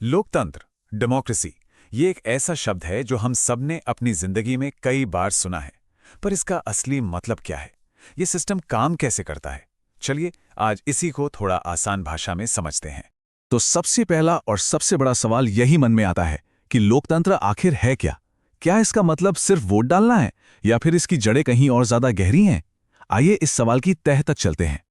लोकतंत्र, डेमोक्रेसी, ये एक ऐसा शब्द है जो हम सब ने अपनी जिंदगी में कई बार सुना है। पर इसका असली मतलब क्या है? ये सिस्टम काम कैसे करता है? चलिए आज इसी को थोड़ा आसान भाषा में समझते हैं। तो सबसे पहला और सबसे बड़ा सवाल यही मन में आता है कि लोकतंत्र आखिर है क्या? क्या इसका मतलब सिर्फ वोट डालना है या फिर इसकी जड़ें कहीं और ज्यादा गहरी हैं? आइए इस सवाल की तह तक चलते हैं।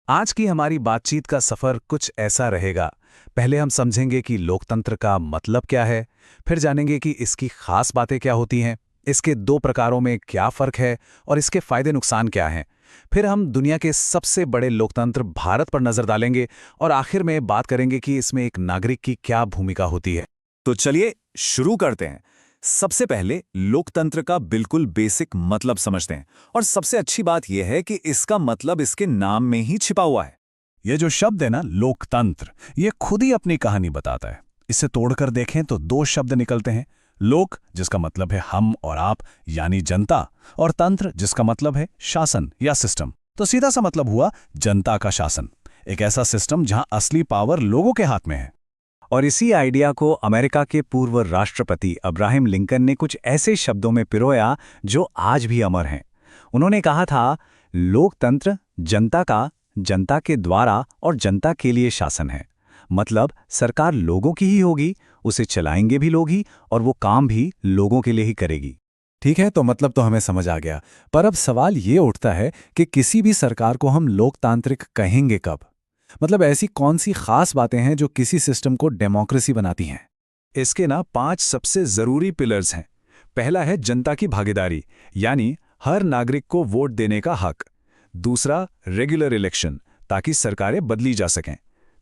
आज की हमारी बातचीत का सफर कुछ ऐसा रहेगा। पहले हम समझेंगे कि लोकतंत्र का मतलब क्या है, फिर जानेंगे कि इसकी खास बातें क्या होती हैं, इसके दो प्रकारों में क्या फर्क है और इसके फायदे नुकसान क्या हैं। फिर हम दुनिया के सबसे बड़े लोकतंत्र भारत पर नजर डालेंगे और आखिर में बात करेंगे कि इसमें एक नागरिक की क्या भूमिका होती है। तो चलिए शुरू करते हैं। सबसे पहले लोकतंत्र का बिल्कुल बेसिक मतलब समझते हैं और सबसे अच्छी बात यह है कि इसका मतलब इसके नाम में ही छिपा हुआ है। ये जो शब्द है ना लोकतंत्र, ये खुद ही अपनी कहानी बताता है। इसे तोड़कर देखें तो दो शब्द निकलते हैं। लोक जिसका मतलब है हम और आप यानी जनता, और तंत्र जिसका मतलब है शासन या सिस्टम। तो सीधा सा मतलब हुआ जनता का शासन, एक ऐसा सिस्टम जहां असली पावर लोगों के हाथ में है। और इसी आइडिया को अमेरिका के पूर्व राष्ट्रपति अब्राहम लिंकन ने कुछ ऐसे शब्दों में पिरोया जो आज भी अमर हैं। उन्होंने कहा था, लोकतंत्र जनता का, जनता के द्वारा और जनता के लिए शासन है। मतलब सरकार लोगों की ही होगी, उसे चलाएंगे भी लोग ही और वो काम भी लोगों के लिए ही करेगी। ठीक है, तो मतलब तो हमें समझ आ गया। पर अब सवाल ये उठता है कि किसी भी सरकार को हम लोकतांत्रिक कहेंगे कब? मतलब ऐसी कौन सी खास बातें हैं जो किसी सिस्टम को डेमोक्रेसी बनाती हैं? इसके ना 5 सबसे जरूरी पिलर्स हैं। पहला है जनता की भागीदारी, यानी हर नागरिक को वोट देने का हक। दूसरा रेगुलर इलेक्शन, ताकि सरकारें बदली जा सकें।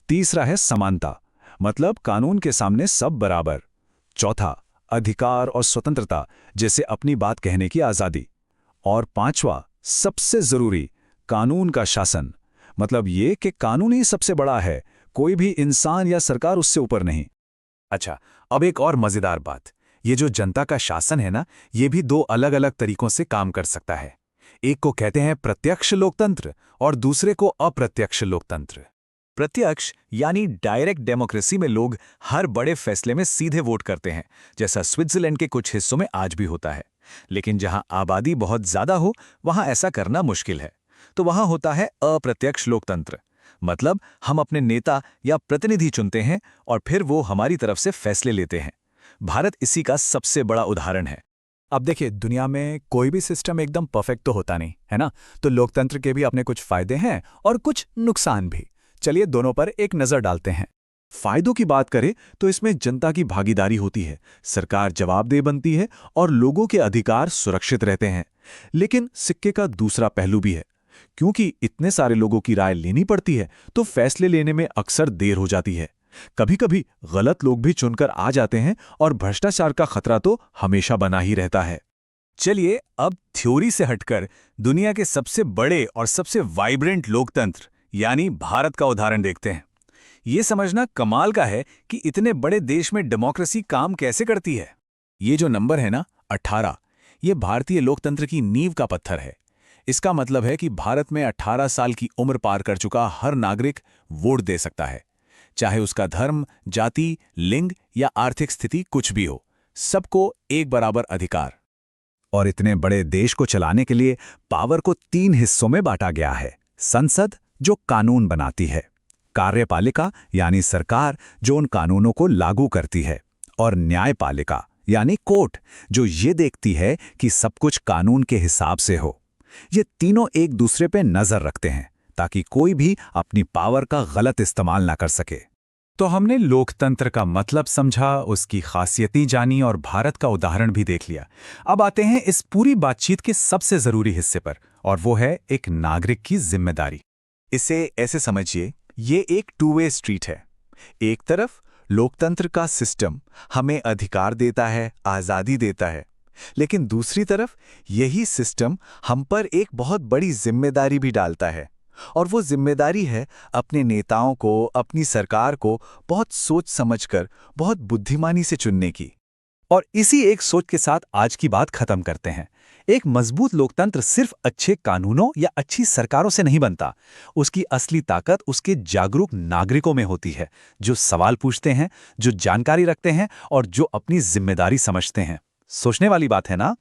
तीसरा है समानता, मतलब कानून के सामने सब बराबर। चौथा अधिकार और स्वतंत्रता, जैसे अपनी बात कहने की आज़ादी। और पांचवा सबसे जरूरी, कानून का शासन, मतलब ये कि कानून ही सबसे बड़ा है, कोई भी इंसान या सरकार उससे ऊपर नहीं। अच्छा, अब एक और मजेदार बात, ये जो जनता का शासन है ना, ये भी दो अलग अलग तरीकों से काम कर सकता है। एक को कहते हैं प्रत्यक्ष लोकतंत्र और दूसरे को अप्रत्यक्ष लोकतंत्र। प्रत्यक्ष यानी डायरेक्ट डेमोक्रेसी में लोग हर बड़े फैसले में सीधे वोट करते हैं, जैसा स्विट्जरलैंड के कुछ हिस्सों में आज भी होता है। लेकिन जहां आबादी बहुत ज्यादा हो, वहां ऐसा करना मुश्किल है। तो वहां होता है अप्रत्यक्ष लोकतंत्र। मतलब हम अपने नेता या प्रतिनिधि चुनते हैं और फिर वो हमारी तरफ से फैसले लेते हैं। भारत इसी का सबसे बड़ा उदाहरण है। अब देखिए, दुनिया में कोई भी सिस्टम एकदम परफेक्ट तो होता नहीं, है ना? तो लोकतंत्र के भी अपने कुछ फायदे हैं और कुछ नुकसान भी। चलिए दोनों पर एक नजर डालते हैं। फायदों की बात करें तो इसमें जनता की भागीदारी होती है, सरकार जवाबदेह बनती है और लोगों के अधिकार सुरक्षित रहते हैं। लेकिन सिक्के का दूसरा पहलू भी है। क्योंकि इतने सारे लोगों की राय लेनी पड़ती है, तो फैसले लेने में अक्सर देर हो जाती है। कभी-कभी गलत लोग भी चुनकर आ जाते हैं और भ्रष्टाचार का खतरा तो हमेशा बना ही रहता है। चलिए अब थ्योरी से हटकर दुनिया के सबसे बड़े और सबसे वाइब्रेंट लोकतंत्र यानी भारत का उदाहरण देखते हैं। ये समझना कमाल का है कि इतने बड़े देश में डेमोक्रेसी काम कैसे करती है। ये जो नंबर है ना 18, ये भारतीय लोकतंत्र की नींव का पत्थर है। इसका मतलब है कि भारत में 18 साल की उम्र पार कर चुका हर नागरिक वोट दे सकता है। चाहे उसका धर्म, जाति, लिंग या आर्थिक स्थिति कुछ भी हो, सबको एक बराबर अधिकार। और इतने बड़े देश को चलाने के लिए पावर को 3 हिस्सों में बांटा गया है। संसद जो कानून बनाती है, कार्यपालिका यानी सरकार जो उन कानूनों को लागू करती है, और न्यायपालिका यानी कोर्ट जो ये देखती है कि सब कुछ कानून के हिसाब से हो। ये तीनों एक दूसरे पे नजर रखते हैं ताकि कोई भी अपनी पावर का गलत इस्तेमाल ना कर सके। तो हमने लोकतंत्र का मतलब समझा, उसकी खासियतें जानी और भारत का उदाहरण भी देख लिया। अब आते हैं इस पूरी बातचीत के सबसे जरूरी हिस्से पर, और वो है एक नागरिक की जिम्मेदारी। इसे ऐसे समझिए, ये एक टू वे स्ट्रीट है। एक तरफ लोकतंत्र का सिस्टम हमें अधिकार देता है, आज़ादी देता है, लेकिन दूसरी तरफ यही सिस्टम हम पर एक बहुत बड़ी जिम्मेदारी भी डालता है। और वो जिम्मेदारी है अपने नेताओं को, अपनी सरकार को बहुत सोच समझकर, बहुत बुद्धिमानी से चुनने की। और इसी एक सोच के साथ आज की बात खत्म करते हैं। एक मजबूत लोकतंत्र सिर्फ अच्छे कानूनों या अच्छी सरकारों से नहीं बनता। उसकी असली ताकत उसके जागरूक नागरिकों में होती है, जो सवाल पूछते हैं, जो जानकारी रखते हैं और जो अपनी जिम्मेदारी समझते हैं। सोचने वाली बात है ना?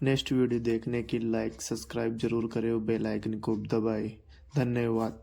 नेक्स्ट वीडियो देखने की लाइक सब्सक्राइब जरूर करें और बेल आइकन को दबाएं। धन्यवाद।